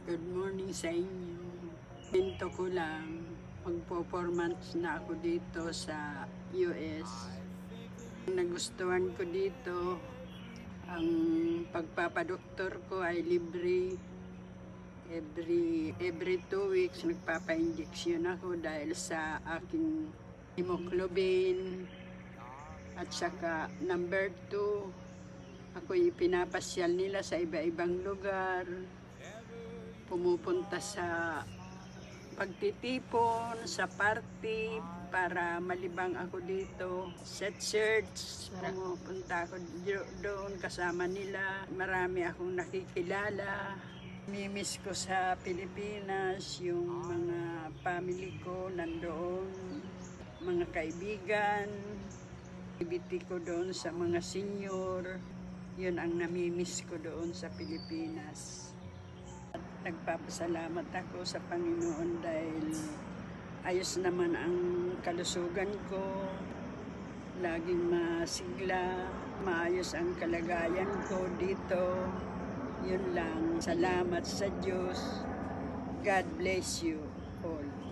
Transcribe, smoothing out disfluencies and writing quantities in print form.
Good morning sa inyo. Pinto ko lang, magpo 4 months na ako dito sa US. Nagustuhan ko dito, ang pagpapadoktor ko ay libre. Every 2 weeks nagpapa-injection ako dahil sa aking hemoglobin. At saka number 2, ako ipinapasyal nila sa iba-ibang lugar. Pumupunta sa pagtitipon, sa party, para malibang ako dito. Sa church, pumupunta ako doon kasama nila. Marami akong nakikilala. Mimiss ko sa Pilipinas, yung mga family ko nandoon, mga kaibigan. Activity ko doon sa mga senior. Yun ang namimiss ko doon sa Pilipinas. Nagpapasalamat ako sa Panginoon dahil ayos naman ang kalusugan ko. Laging masigla, maayos ang kalagayan ko dito. Yun lang. Salamat sa Diyos. God bless you all.